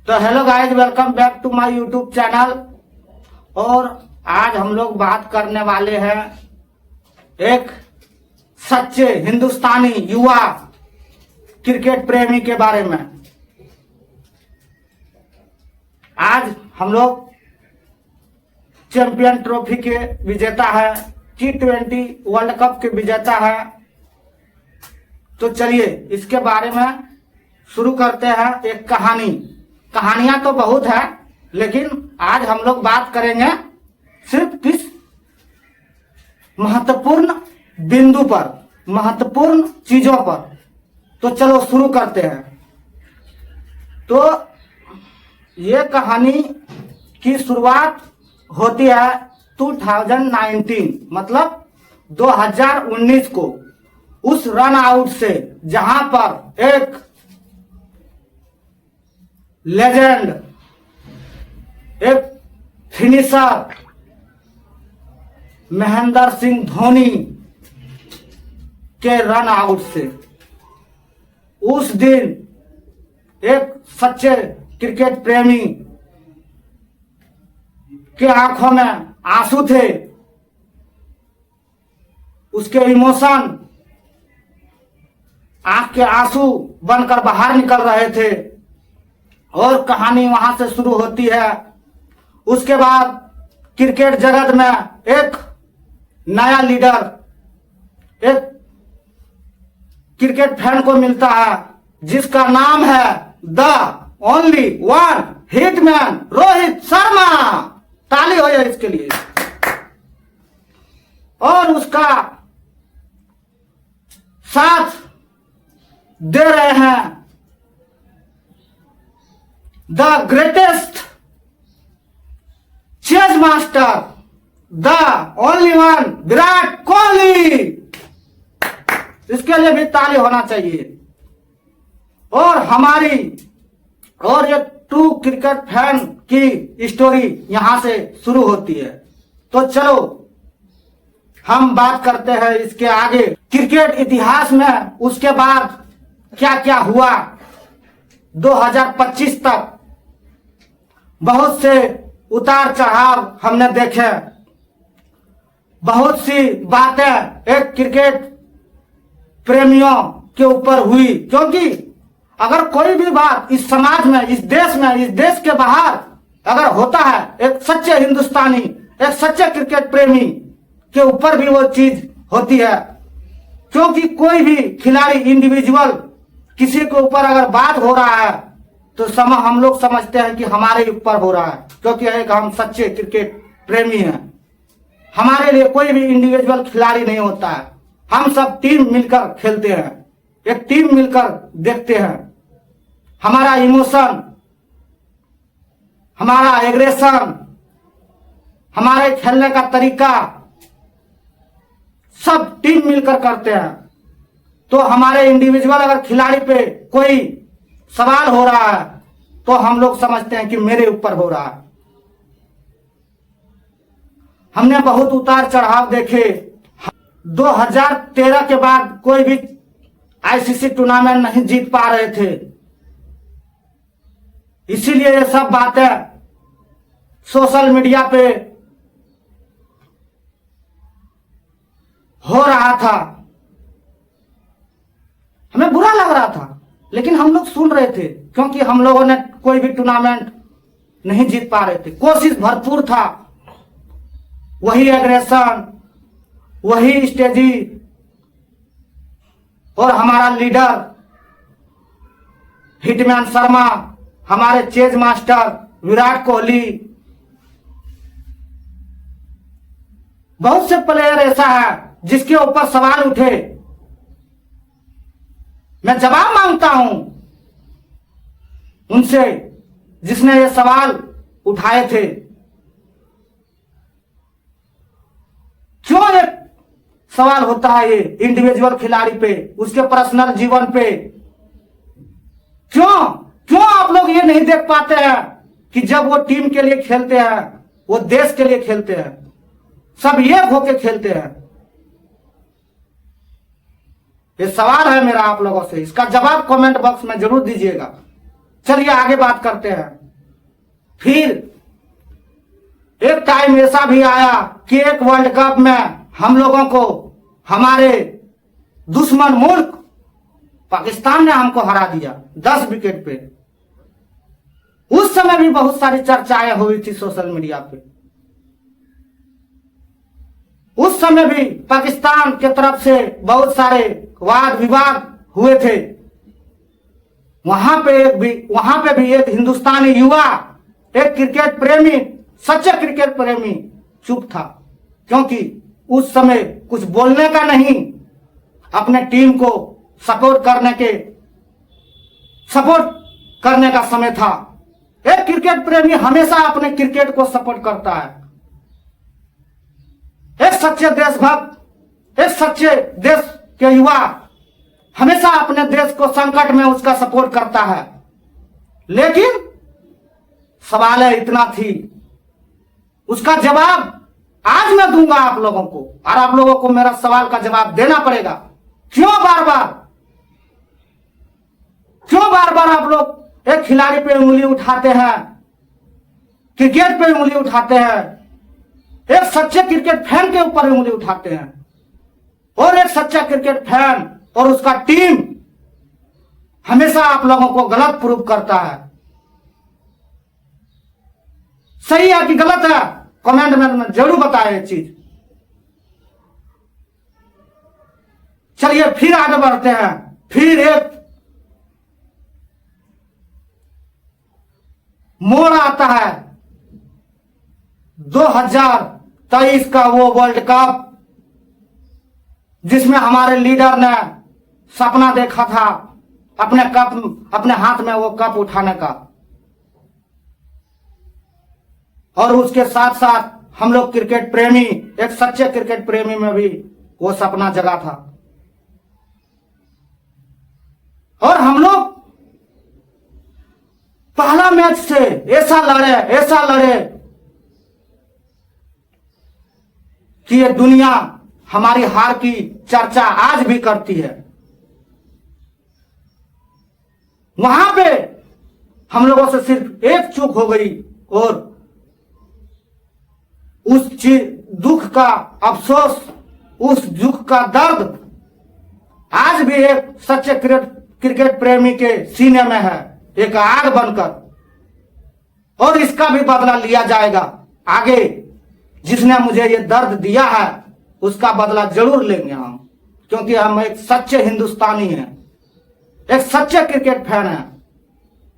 तो hello guys, welcome back to my YouTube channel. और आज हम लोग बात करने वाले हैं एक सच्चे हिंदुस्तानी युवा क्रिकेट प्रेमी के बारे में। आज हम लोग चैंपियन ट्रॉफी के विजेता है, T20 वर्ल्ड कप के विजेता है। तो चलिए इसके बारे में शुरू करते हैं एक कहानी। कहानियां तो बहुत है, लेकिन आज हम लोग बात करेंगे सिर्फ किस महत्वपूर्ण बिंदु पर, महत्वपूर्ण चीजों पर। तो चलो शुरू करते हैं। तो ये कहानी की शुरुआत होती है 2019 मतलब 2019 को, उस रन आउट से जहां पर एक लेजेंड, एक फिनिशर महेंद्र सिंह धोनी के रन आउट से उस दिन एक सच्चे क्रिकेट प्रेमी के आंखों में आंसू थे। उसके इमोशन आंख के आंसू बनकर बाहर निकल रहे थे और कहानी वहां से शुरू होती है। उसके बाद क्रिकेट जगत में एक नया लीडर, एक क्रिकेट फैन को मिलता है जिसका नाम है the only one hitman Rohit Sharma. ताली हो जाए इसके लिए। और उसका साथ दे रहे हैं the greatest chess master, the only one Virat Kohli. इसके लिए भी ताली होना चाहिए। और हमारी और एक ट्रू क्रिकेट फैन की स्टोरी यहां से शुरू होती है। तो चलो हम बात करते हैं इसके आगे क्रिकेट इतिहास में उसके बाद क्या क्या हुआ। 2025 तक बहुत से उतार चढ़ाव हमने देखे, बहुत सी बातें एक क्रिकेट प्रेमियों के ऊपर हुई। क्योंकि अगर कोई भी बात इस समाज में, इस देश के बाहर अगर होता है, एक सच्चे हिंदुस्तानी, एक सच्चे क्रिकेट प्रेमी के ऊपर भी वो चीज होती है। क्योंकि कोई भी खिलाड़ी इंडिविजुअल किसी के ऊपर अगर बात हो रहा है तो हम लोग समझते हैं कि हमारे ऊपर हो रहा है, क्योंकि एक हम सच्चे क्रिकेट प्रेमी हैं। हमारे लिए कोई भी इंडिविजुअल खिलाड़ी नहीं होता है, हम सब टीम मिलकर खेलते हैं, एक टीम मिलकर देखते हैं। हमारा इमोशन, हमारा एग्रेशन, हमारे खेलने का तरीका सब टीम मिलकर करते हैं। तो हमारे इंडिविजुअल अगर खिलाड़ी पे कोई सवाल हो रहा है तो हम लोग समझते हैं कि मेरे ऊपर हो रहा है। हमने बहुत उतार चढ़ाव देखे। 2013 के बाद कोई भी आईसीसी टूर्नामेंट नहीं जीत पा रहे थे, इसीलिए ये सब बातें सोशल मीडिया पे हो रहा था। हमें बुरा लग रहा था, लेकिन हम लोग सुन रहे थे क्योंकि हम लोगों ने कोई भी टूर्नामेंट नहीं जीत पा रहे थे। कोशिश भरपूर था, वही एग्रेशन, वही स्टेजी, और हमारा लीडर हिटमैन शर्मा, हमारे चेज मास्टर विराट कोहली। बहुत से प्लेयर ऐसा है जिसके ऊपर सवाल उठे, मैं जवाब मांगता हूं उनसे जिसने ये सवाल उठाए थे। क्यों एक सवाल होता है ये इंडिविजुअल खिलाड़ी पे, उसके पर्सनल जीवन पे? क्यों आप लोग ये नहीं देख पाते हैं कि जब वो टीम के लिए खेलते हैं, वो देश के लिए खेलते हैं, सब एक होके खेलते हैं? ये सवाल है मेरा आप लोगों से, इसका जवाब कमेंट बॉक्स में जरूर दीजिएगा। चलिए आगे बात करते हैं। फिर एक टाइम ऐसा भी आया कि एक वर्ल्ड कप में हम लोगों को हमारे दुश्मन मुल्क पाकिस्तान ने हमको हरा दिया 10 विकेट पे। उस समय भी बहुत सारी चर्चाएं हुई थी सोशल मीडिया पे। उस समय भी पाकिस्तान के तरफ से बहुत सारे वाद विवाद हुए थे। वहां पे भी एक हिंदुस्तानी युवा, एक क्रिकेट प्रेमी, सच्चे क्रिकेट प्रेमी चुप था, क्योंकि उस समय कुछ बोलने का नहीं, अपने टीम को सपोर्ट करने का समय था। एक क्रिकेट प्रेमी हमेशा अपने क्रिकेट को सपोर्ट करता है। एक सच्चे देशभक्त, एक सच्चे देश के युवा हमेशा अपने देश को संकट में उसका सपोर्ट करता है। लेकिन सवाल इतना थी, उसका जवाब आज मैं दूंगा आप लोगों को, और आप लोगों को मेरा सवाल का जवाब देना पड़ेगा। क्यों बार बार आप लोग एक खिलाड़ी पे उंगली उठाते हैं, क्रिकेट पे उंगली उठाते हैं, एक सच्चे क्रिकेट फैन के ऊपर उंगली उठाते हैं, और एक सच्चा क्रिकेट फैन और उसका टीम हमेशा आप लोगों को गलत प्रूव करता है। सही है कि गलत है? कमेंट में जरूर बताएं ये चीज। चलिए फिर आगे बढ़ते हैं। फिर एक मोड़ आता है 2023 का वो वर्ल्ड कप, जिसमें हमारे लीडर ने सपना देखा था अपने हाथ में वो कप उठाने का, और उसके साथ साथ हम लोग क्रिकेट प्रेमी, एक सच्चे क्रिकेट प्रेमी में भी वो सपना जगा था। और हम लोग पहला मैच से ऐसा लड़े कि ये दुनिया हमारी हार की चर्चा आज भी करती है। वहां पे हम लोगों से सिर्फ एक चूक हो गई, और उस दुख का अफसोस, उस दुख का दर्द आज भी एक सच्चे क्रिकेट प्रेमी के सीने में है, एक आग बनकर। और इसका भी बदला लिया जाएगा आगे। जिसने मुझे ये दर्द दिया है उसका बदला जरूर लेंगे हम, क्योंकि हम एक सच्चे हिंदुस्तानी हैं, एक सच्चे क्रिकेट फैन हैं,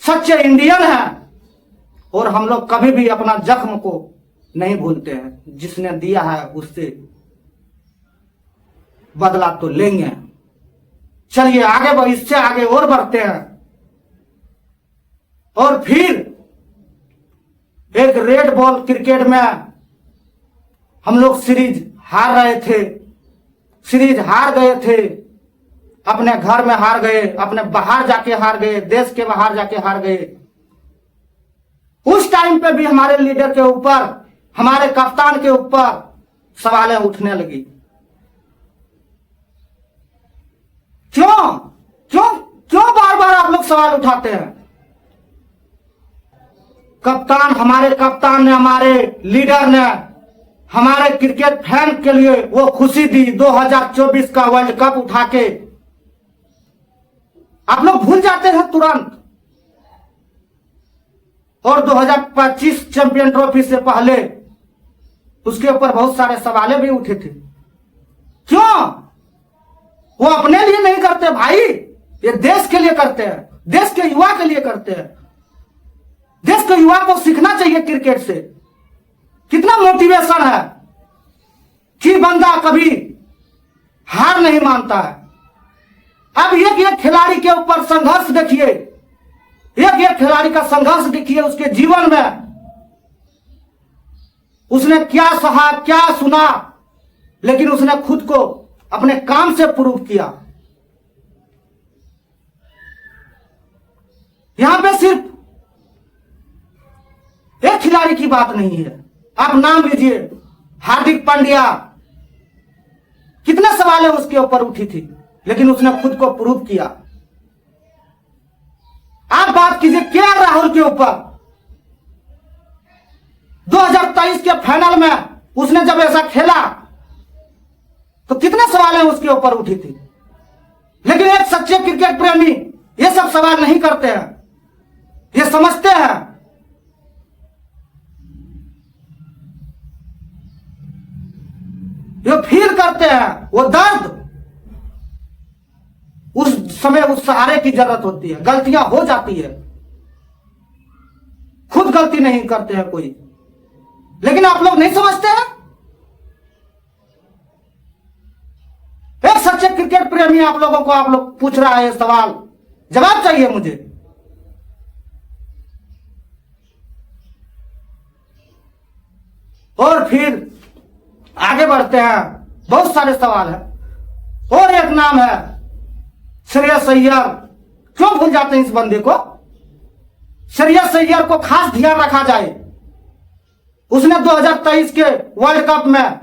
सच्चे इंडियन हैं, और हम लोग कभी भी अपना जख्म को नहीं भूलते हैं। जिसने दिया है उससे बदला तो लेंगे। चलिए आगे इससे आगे और बढ़ते हैं। और फिर एक रेड बॉल क्रिकेट में हम लोग सीरीज हार गए थे, अपने घर में हार गए, अपने बाहर जाके हार गए, देश के बाहर जाके हार गए। उस टाइम पे भी हमारे लीडर के ऊपर, हमारे कप्तान के ऊपर सवालें उठने लगी। क्यों बार बार आप लोग सवाल उठाते हैं? हमारे कप्तान ने, हमारे लीडर ने हमारे क्रिकेट फैन के लिए वो खुशी दी 2024 का वर्ल्ड कप उठा के। आप लोग भूल जाते हैं तुरंत। और 2025 चैंपियन ट्रॉफी से पहले उसके ऊपर बहुत सारे सवालें भी उठे थे। क्यों? वो अपने लिए नहीं करते भाई, ये देश के लिए करते हैं, देश के युवा के लिए करते हैं। देश के युवा को सीखना चाहिए क्रिकेट से। कितना मोटिवेशन है कि बंदा कभी हार नहीं मानता है। अब एक खिलाड़ी के ऊपर संघर्ष देखिए, एक खिलाड़ी का संघर्ष देखिए उसके जीवन में। उसने क्या सहा, क्या सुना, लेकिन उसने खुद को अपने काम से प्रूव किया। यहां पे सिर्फ एक खिलाड़ी की बात नहीं है। आप नाम लीजिए, हार्दिक पांड्या, कितने सवालें उसके ऊपर उठी थी, लेकिन उसने खुद को प्रूव किया। आप बात कीजिए केएल राहुल के ऊपर। 2023 के फाइनल में उसने जब ऐसा खेला तो कितने सवालें उसके ऊपर उठी थी, लेकिन एक सच्चे क्रिकेट प्रेमी ये सब सवाल नहीं करते हैं। ये समझते हैं ये फील करते हैं वो दर्द। उस समय उस सहारे की जरूरत होती है। गलतियां हो जाती है, खुद गलती नहीं करते हैं कोई, लेकिन आप लोग नहीं समझते हैं। एक सच्चे क्रिकेट प्रेमी आप लोगों को आप लोग पूछ रहा है ये सवाल, जवाब चाहिए मुझे। और फिर आगे बढ़ते हैं, बहुत सारे सवाल हैं। और एक नाम है श्रेयस अय्यर। क्यों भूल जाते हैं इस बंदे को? श्रेयस अय्यर को खास ध्यान रखा जाए। उसने 2023 के वर्ल्ड कप में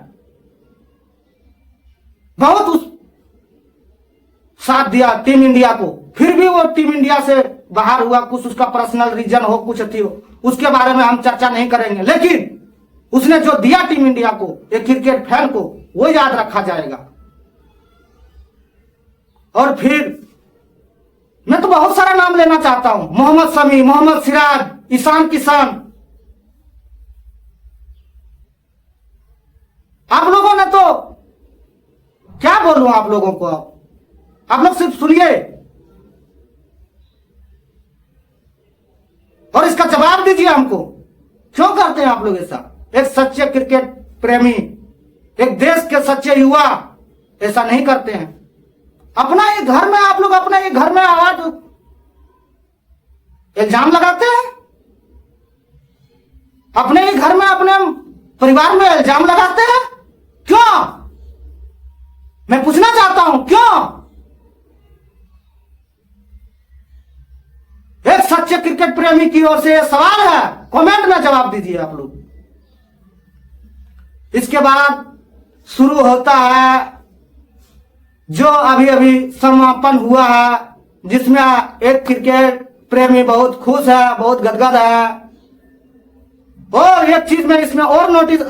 बहुत साथ दिया टीम इंडिया को, फिर भी वो टीम इंडिया से बाहर हुआ। कुछ उसका पर्सनल रीजन हो, कुछ थी हो, उसके बारे में हम चर्चा नहीं करेंगे, लेकिन उसने जो दिया टीम इंडिया को, एक क्रिकेट फैन को, वो याद रखा जाएगा। और फिर मैं तो बहुत सारा नाम लेना चाहता हूं, मोहम्मद शमी, मोहम्मद सिराज, ईशान किशन। आप लोगों ने तो क्या बोलूं आप लोगों को, आप लोग सिर्फ सुनिए और इसका जवाब दीजिए हमको। क्यों करते हैं आप लोग ऐसा? एक सच्चे क्रिकेट प्रेमी, एक देश के सच्चे युवा ऐसा नहीं करते हैं। अपना ही घर में आप लोग अपने ही घर में आवाज इल्जाम लगाते हैं, अपने ही घर में अपने परिवार में इल्जाम लगाते हैं। क्यों? मैं पूछना चाहता हूं, क्यों? एक सच्चे क्रिकेट प्रेमी की ओर से यह सवाल है, कमेंट में जवाब दीजिए आप लोग। इसके बाद शुरू होता है जो अभी अभी समापन हुआ है, जिसमें एक क्रिकेट प्रेमी बहुत खुश है, बहुत गदगद है। और एक चीज मैं इसमें और नोटिस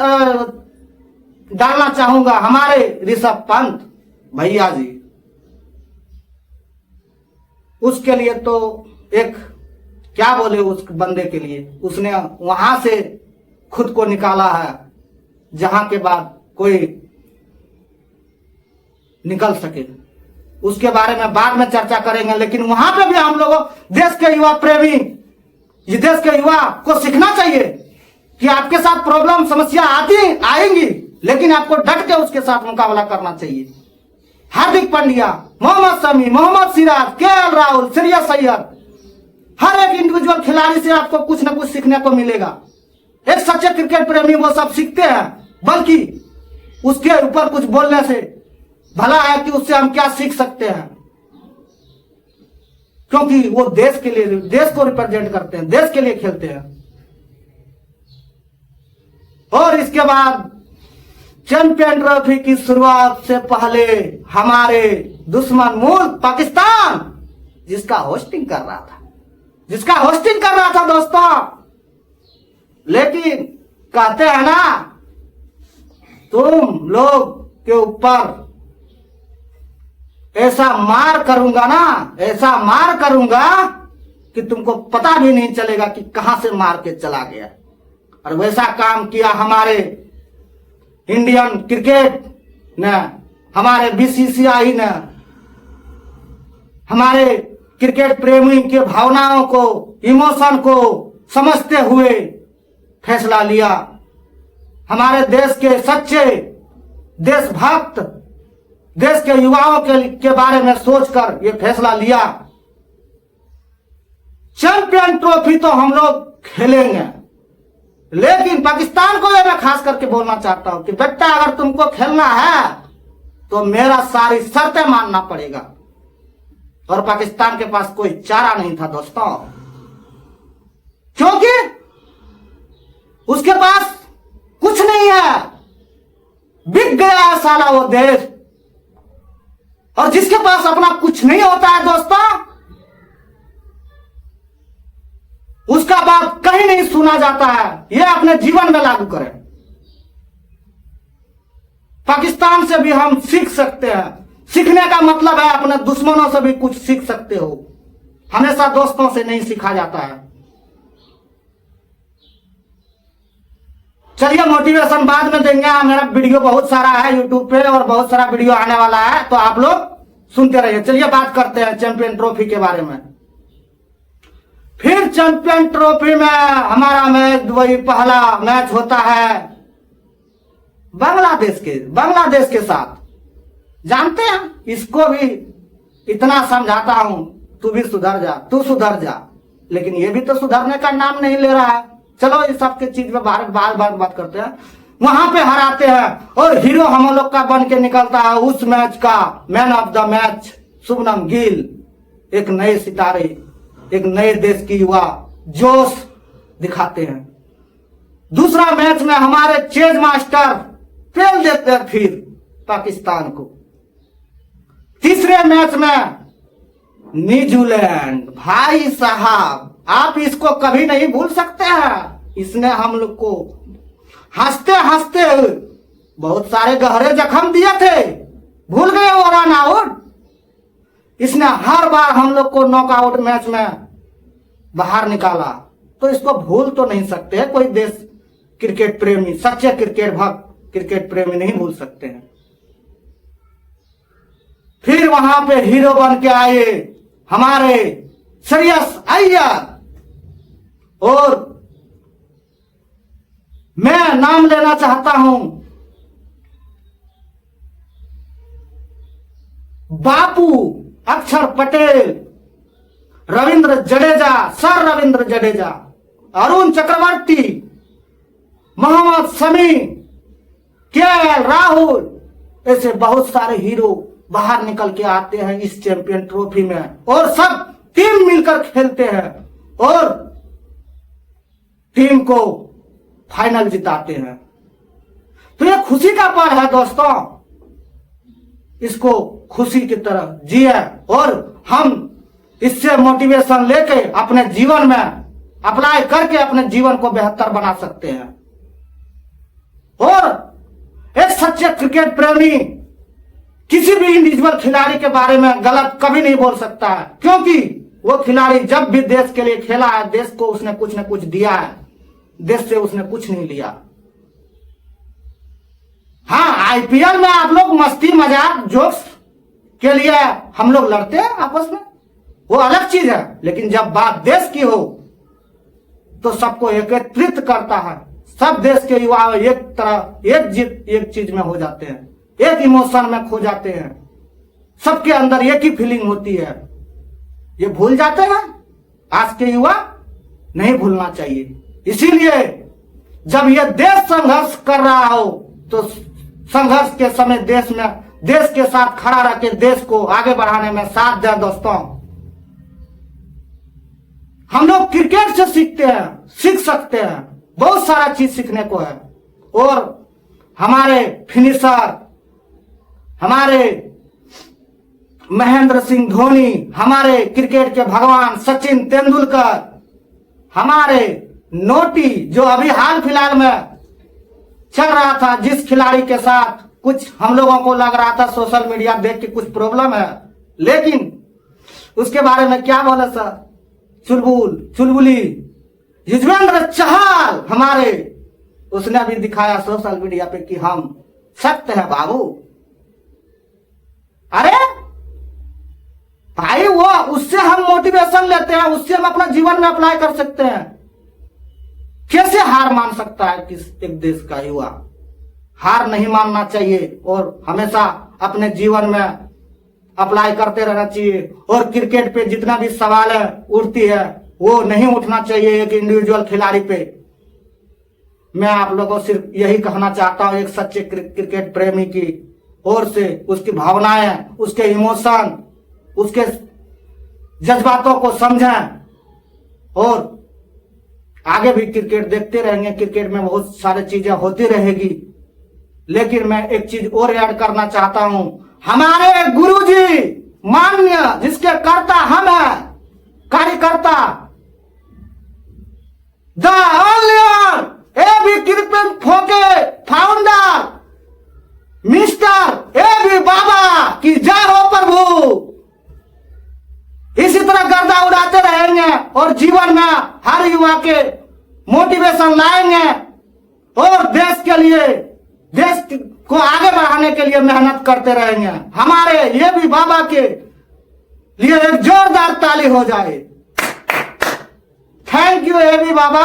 डालना चाहूंगा, हमारे ऋषभ पंत भैया जी, उसके लिए तो एक क्या बोले, उस बंदे के लिए उसने वहां से खुद को निकाला है जहां के बाद कोई निकल सके। उसके बारे में बाद में चर्चा करेंगे, लेकिन वहां पे भी हम लोगों, देश के युवा प्रेमी, ये देश के युवा को सीखना चाहिए कि आपके साथ प्रॉब्लम समस्या आएंगी, लेकिन आपको डट के उसके साथ मुकाबला करना चाहिए। हार्दिक पांड्या, मोहम्मद शमी, मोहम्मद सिराज, केएल राहुल, श्रेयस अय्यर, हर एक इंडिविजुअल खिलाड़ी से आपको कुछ ना कुछ सीखने को मिलेगा। एक सच्चे क्रिकेट प्रेमी वो सब सीखते हैं, बल्कि उसके ऊपर कुछ बोलने से भला है कि उससे हम क्या सीख सकते हैं, क्योंकि वो देश के लिए, देश को रिप्रेजेंट करते हैं, देश के लिए खेलते हैं। और इसके बाद चैंपियन ट्रॉफी की शुरुआत से पहले हमारे दुश्मन मुल्क पाकिस्तान, जिसका होस्टिंग कर रहा था दोस्तों, लेकिन कहते हैं ना, तुम लोग के ऊपर ऐसा मार करूंगा ना, ऐसा मार करूंगा कि तुमको पता भी नहीं चलेगा कि कहां से मार के चला गया। और वैसा काम किया हमारे इंडियन क्रिकेट ने, हमारे बीसीसीआई ने, हमारे क्रिकेट प्रेमी के भावनाओं को, इमोशन को समझते हुए फैसला लिया। हमारे देश के सच्चे देशभक्त, देश के युवाओं के बारे में सोचकर यह फैसला लिया। चैंपियन ट्रॉफी तो हम लोग खेलेंगे, लेकिन पाकिस्तान को यह मैं खास करके बोलना चाहता हूं कि बेटा, अगर तुमको खेलना है तो मेरा सारी शर्तें मानना पड़ेगा। और पाकिस्तान के पास कोई चारा नहीं था दोस्तों, क्योंकि उसके पास कुछ नहीं है, बिक गया है साला वो देश। और जिसके पास अपना कुछ नहीं होता है दोस्तों, उसका बात कहीं नहीं सुना जाता है। यह अपने जीवन में लागू करें। पाकिस्तान से भी हम सीख सकते हैं। सीखने का मतलब है अपने दुश्मनों से भी कुछ सीख सकते हो, हमेशा दोस्तों से नहीं सीखा जाता है। चलिए मोटिवेशन बाद में देंगे, मेरा वीडियो बहुत सारा है यूट्यूब पे और बहुत सारा वीडियो आने वाला है, तो आप लोग सुनते रहिए। चलिए बात करते हैं चैंपियन ट्रॉफी के बारे में। फिर चैंपियन ट्रॉफी में हमारा मैच, वही पहला मैच होता है बांग्लादेश के साथ। जानते हैं, इसको भी इतना समझाता हूं, तू भी सुधर जा, तू सुधर जा, लेकिन ये भी तो सुधरने का नाम नहीं ले रहा है। चलो इस सब के चीज में बार बात करते हैं। वहां पे हराते हैं और हीरो हम लोग का बन के निकलता है उस मैच का man of the match Shubman Gill. एक नए सितारे, एक नए देश की युवा जोश दिखाते हैं। दूसरा मैच में हमारे चेज मास्टर फेल देते हैं फिर पाकिस्तान को। तीसरे मैच में न्यूजीलैंड, भाई साहब आप इसको कभी नहीं भूल सकते हैं। इसने हम लोग को हंसते हंसते बहुत सारे गहरे जख्म दिए थे, भूल गए वो रन आउट। इसने हर बार हम लोग को नॉकआउट मैच में बाहर निकाला, तो इसको भूल तो नहीं सकते कोई देश क्रिकेट प्रेमी, सच्चे क्रिकेट भक्त, क्रिकेट प्रेमी नहीं भूल सकते हैं। फिर वहां पे हीरो बन के आए हमारे श्रेयस अय्यर, और मैं नाम लेना चाहता हूं बापू अक्षर पटेल, रविंद्र जडेजा, सर रविंद्र जडेजा, अरुण चक्रवर्ती, मोहम्मद शमी, केएल राहुल, ऐसे बहुत सारे हीरो बाहर निकल के आते हैं इस चैंपियन ट्रॉफी में, और सब टीम मिलकर खेलते हैं और टीम को फाइनल जिताते हैं। तो ये खुशी का पल है दोस्तों, इसको खुशी की तरह जिए और हम इससे मोटिवेशन लेके अपने जीवन में अप्लाई करके अपने जीवन को बेहतर बना सकते हैं। और एक सच्चे क्रिकेट प्रेमी किसी भी इंडिविजुअल खिलाड़ी के बारे में गलत कभी नहीं बोल सकता है, क्योंकि वो खिलाड़ी जब भी देश के लिए खेला है, देश को उसने कुछ न कुछ दिया है, देश से उसने कुछ नहीं लिया। हाँ, आईपीएल में आप लोग मस्ती मजाक जोक्स के लिए हम लोग लड़ते हैं आपस में, वो अलग चीज है, लेकिन जब बात देश की हो तो सबको एकत्रित करता है। सब देश के युवा एक तरह एक चीज में हो जाते हैं, एक इमोशन में खो जाते हैं, सबके अंदर एक ही फीलिंग होती है। ये भूल जाते हैं आज के युवा, नहीं भूलना चाहिए। इसीलिए जब यह देश संघर्ष कर रहा हो तो संघर्ष के समय देश के साथ खड़ा रह के देश को आगे बढ़ाने में साथ दें दोस्तों। हम लोग क्रिकेट से सीख सकते हैं, बहुत सारा चीज सीखने को है। और हमारे फिनिशर, हमारे महेंद्र सिंह धोनी, हमारे क्रिकेट के भगवान सचिन तेंदुलकर, हमारे नोटी जो अभी हाल फिलहाल में चल रहा था, जिस खिलाड़ी के साथ कुछ हम लोगों को लग रहा था सोशल मीडिया देख के कुछ प्रॉब्लम है, लेकिन उसके बारे में क्या बोले सर, चुलबुली युजवेंद्र चहल हमारे, उसने भी दिखाया सोशल मीडिया पे कि हम सख्त है बाबू। अरे भाई, वो उससे हम मोटिवेशन लेते हैं, उससे हम अपना जीवन में अप्लाई कर सकते हैं। कैसे हार मान सकता है किस एक देश का युवा? हार नहीं मानना चाहिए और हमेशा अपने जीवन में अप्लाई करते रहना चाहिए। और क्रिकेट पे जितना भी सवाल उठती है वो नहीं उठना चाहिए एक इंडिविजुअल खिलाड़ी पे। मैं आप लोगों को सिर्फ यही कहना चाहता हूं, एक सच्चे क्रिकेट प्रेमी की ओर से, उसकी भावनाएं, उसके इमोशन, उसके जज्बातों को समझें और आगे भी क्रिकेट देखते रहेंगे। क्रिकेट में बहुत सारी चीजें होती रहेगी, लेकिन मैं एक चीज और ऐड करना चाहता हूं। हमारे गुरुजी मान्य, जिसके कर्ता हम हैं, कार्यकर्ता द ओनली ए बी कृपन फोके founder mister A B Baba की जय हो प्रभु। इसी तरह गर्दा उड़ाते रहेंगे और जीवन में हर युवा के मोटिवेशन लाएंगे और देश के लिए, देश को आगे बढ़ाने के लिए मेहनत करते रहेंगे। हमारे ये भी बाबा के लिए एक जोरदार ताली हो जाए। Thank you A B Baba.